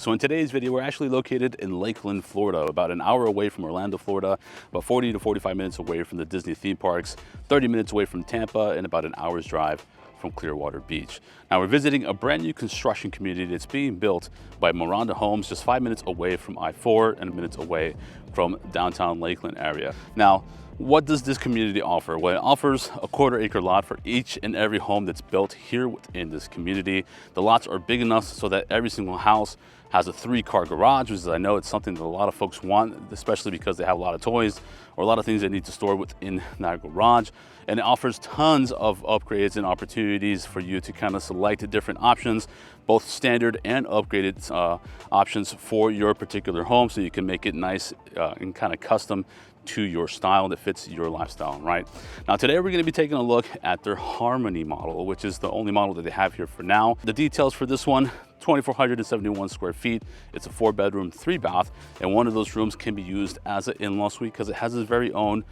So in today's video, we're actually located in Lakeland, Florida, about an hour away from Orlando, Florida, about 40 to 45 minutes away from the Disney theme parks, 30 minutes away from Tampa, and about an hour's drive from Clearwater Beach. Now we're visiting a brand new construction community that's being built by Maronda Homes, just 5 minutes away from I-4 and minutes away from downtown Lakeland area. Now, what does this community offer? Well, it offers a quarter-acre lot for each and every home that's built here within this community. The lots are big enough so that every single house has a 3-car garage, which is, I know it's something that a lot of folks want, especially because they have a lot of toys or a lot of things they need to store within that garage. And it offers tons of upgrades and opportunities for you to kind of select the different options, both standard and upgraded options for your particular home, so you can make it nice and kind of custom to your style that fits your lifestyle, right? Now today we're going to be taking a look at their Harmony model, which is the only model that they have here for now. The details for this one: 2,471 square feet. It's a 4-bedroom, 3-bath, and one of those rooms can be used as an in-law suite because it has its very own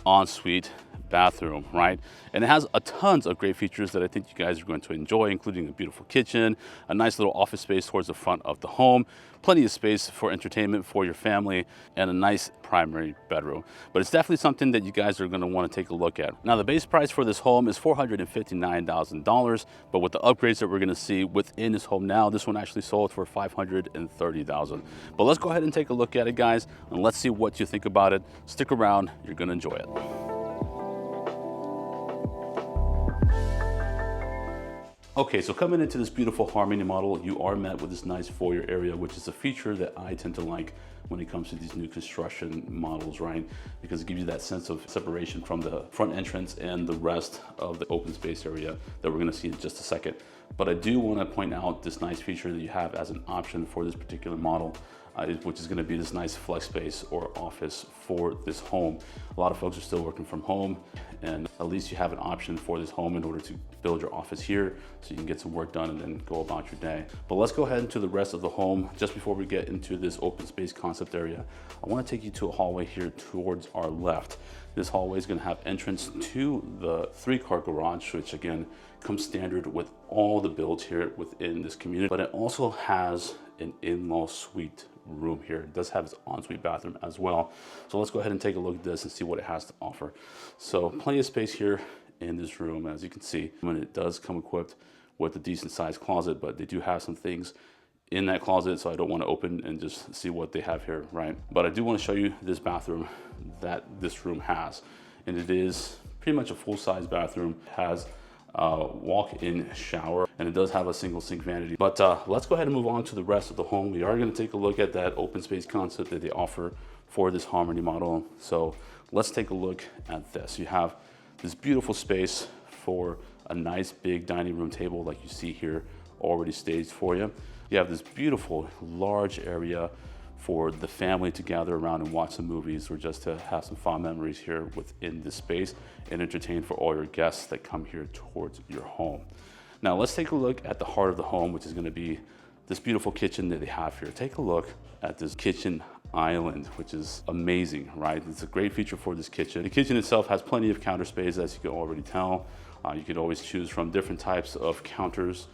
ensuite bathroom, right? And it has a tons of great features that I think you guys are going to enjoy, including a beautiful kitchen, a nice little office space towards the front of the home, plenty of space for entertainment for your family, and a nice primary bedroom. But it's definitely something that you guys are going to want to take a look at. Now, the base price for this home is $459,000, but with the upgrades that we're going to see within this home now, this one actually sold for $530,000. But let's go ahead and take a look at it, guys, and let's see what you think about it. Stick around, you're going to enjoy it. Okay, so coming into this beautiful Harmony model, you are met with this nice foyer area, which is a feature that I tend to like when it comes to these new construction models, right? Because it gives you that sense of separation from the front entrance and the rest of the open space area that we're gonna see in just a second. But I do wanna point out this nice feature that you have as an option for this particular model, which is going to be this nice flex space or office for this home. A lot of folks are still working from home, and at least you have an option for this home in order to build your office here so you can get some work done and then go about your day. But let's go ahead into the rest of the home. Just before we get into this open space concept area, I want to take you to a hallway here towards our left. This hallway is going to have entrance to the 3-car garage, which again comes standard with all the builds here within this community, but it also has an in-law suite room here. It does have its ensuite bathroom as well. So let's go ahead and take a look at this and see what it has to offer. So plenty of space here in this room, as you can see. And it does come equipped with a decent sized closet, but they do have some things in that closet, so I don't want to open and just see what they have here, right? But I do want to show you this bathroom that this room has. And it is pretty much a full-size bathroom. It has walk-in shower, and it does have a single sink vanity. But let's go ahead and move on to the rest of the home. We are going to take a look at that open space concept that they offer for this Harmony model. So let's take a look at this. You have this beautiful space for a nice big dining room table like you see here already staged for you. You have this beautiful large area for the family to gather around and watch some movies, or just to have some fond memories here within this space and entertain for all your guests that come here towards your home. Now let's take a look at the heart of the home, which is going to be this beautiful kitchen that they have here. Take a look at this kitchen island, which is amazing, right? It's a great feature for this kitchen. The kitchen itself has plenty of counter space, as you can already tell. You can always choose from different types of counters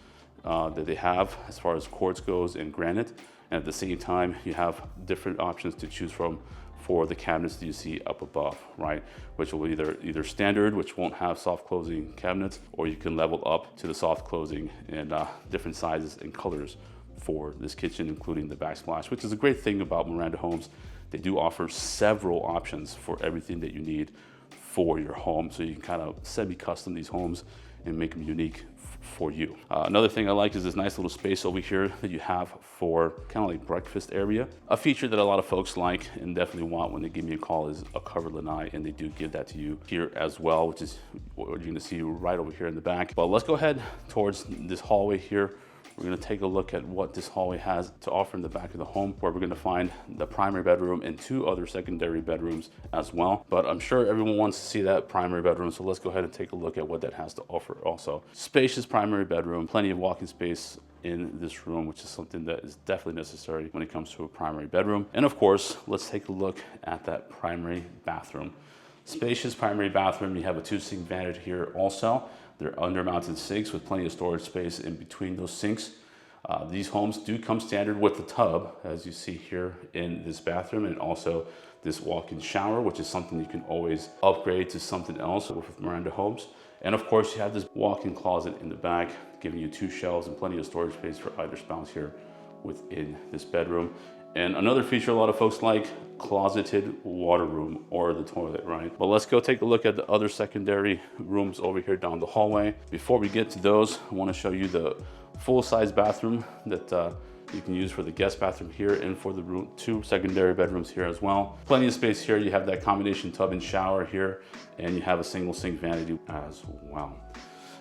that they have as far as quartz goes and granite. And at the same time, you have different options to choose from for the cabinets that you see up above, right? Which will either standard, which won't have soft closing cabinets, or you can level up to the soft closing and different sizes and colors for this kitchen, including the backsplash, which is a great thing about Maronda Homes. They do offer several options for everything that you need for your home. So you can kind of semi-custom these homes and make them unique for you. Another thing I like is this nice little space over here that you have for kind of like breakfast area. A feature that a lot of folks like and definitely want when they give me a call is a covered lanai, and they do give that to you here as well, which is what you're going to see right over here in the back. But let's go ahead towards this hallway here. We're going to take a look at what this hallway has to offer in the back of the home, where we're going to find the primary bedroom and 2 other secondary bedrooms as well. But I'm sure everyone wants to see that primary bedroom, so let's go ahead and take a look at what that has to offer also. Spacious primary bedroom, plenty of walk-in space in this room, which is something that is definitely necessary when it comes to a primary bedroom. And of course, let's take a look at that primary bathroom. Spacious primary bathroom. You have a 2-sink vanity here also. They're under-mounted sinks with plenty of storage space in between those sinks. These homes do come standard with the tub, as you see here in this bathroom, and also this walk-in shower, which is something you can always upgrade to something else with Maronda Homes. And of course, you have this walk-in closet in the back, giving you 2 shelves and plenty of storage space for either spouse here within this bedroom. And another feature a lot of folks like, closeted water room or the toilet, right? But let's go take a look at the other secondary rooms over here down the hallway. Before we get to those, I want to show you the full-size bathroom that you can use for the guest bathroom here and for the 2 secondary bedrooms here as well. Plenty of space here. You have that combination tub and shower here, and you have a single sink vanity as well.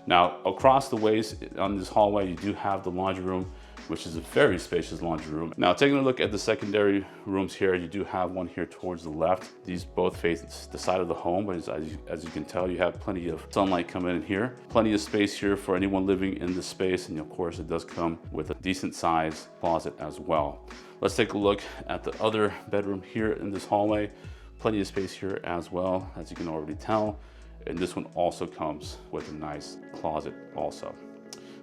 Now, across the ways on this hallway, you do have the laundry room, which is a very spacious laundry room. Now, taking a look at the secondary rooms here, you do have one here towards the left. These both face the side of the home, but as you can tell, you have plenty of sunlight coming in here. Plenty of space here for anyone living in this space, and of course, it does come with a decent sized closet as well. Let's take a look at the other bedroom here in this hallway. Plenty of space here as well, as you can already tell. And this one also comes with a nice closet also.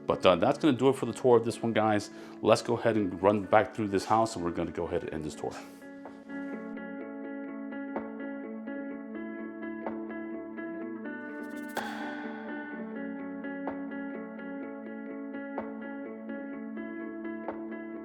But that's gonna do it for the tour of this one, guys. Let's go ahead and run back through this house, and we're gonna go ahead and end this tour.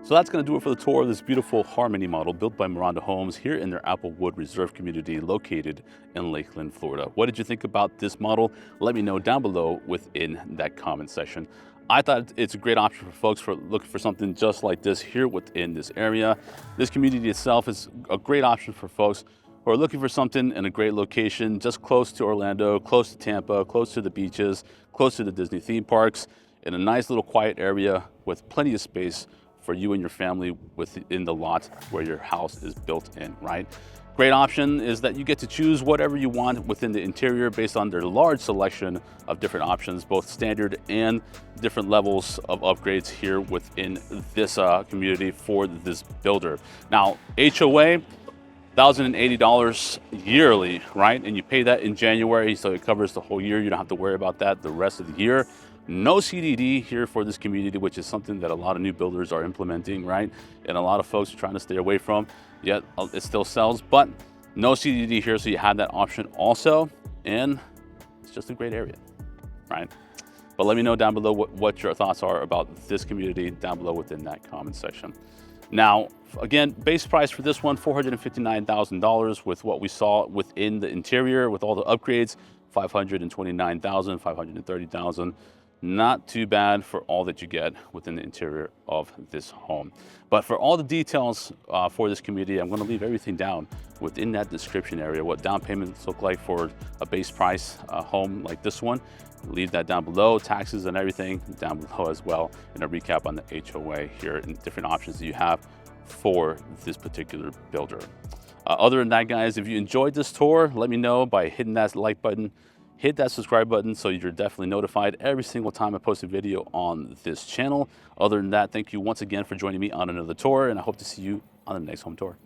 So that's going to do it for the tour of this beautiful Harmony model built by Maronda Homes here in their Applewood Reserve community located in Lakeland, Florida. What did you think about this model? Let me know down below within that comment section. I thought it's a great option for folks for looking for something just like this here within this area. This community itself is a great option for folks who are looking for something in a great location, just close to Orlando, close to Tampa, close to the beaches, close to the Disney theme parks, in a nice little quiet area with plenty of space for you and your family within the lot where your house is built in, right? Great option is that you get to choose whatever you want within the interior based on their large selection of different options, both standard and different levels of upgrades here within this community for this builder. Now, HOA, $1,080 yearly, right? And you pay that in January, so it covers the whole year. You don't have to worry about that the rest of the year. No CDD here for this community, which is something that a lot of new builders are implementing, right? And a lot of folks are trying to stay away from, yet it still sells, but no CDD here, so you have that option also. And it's just a great area, right? But let me know down below what your thoughts are about this community down below within that comment section. Now, again, base price for this one, $459,000 with what we saw within the interior with all the upgrades, $529,000, $530,000. Not too bad for all that you get within the interior of this home. But for all the details for this community, I'm gonna leave everything down within that description area, what down payments look like for a base price home like this one. Leave that down below, taxes and everything down below as well, and a recap on the HOA here and different options that you have for this particular builder. Other than that, guys, if you enjoyed this tour, let me know by hitting that like button, hit that subscribe button so you're definitely notified every single time I post a video on this channel. Other than that, thank you once again for joining me on another tour, and I hope to see you on the next home tour.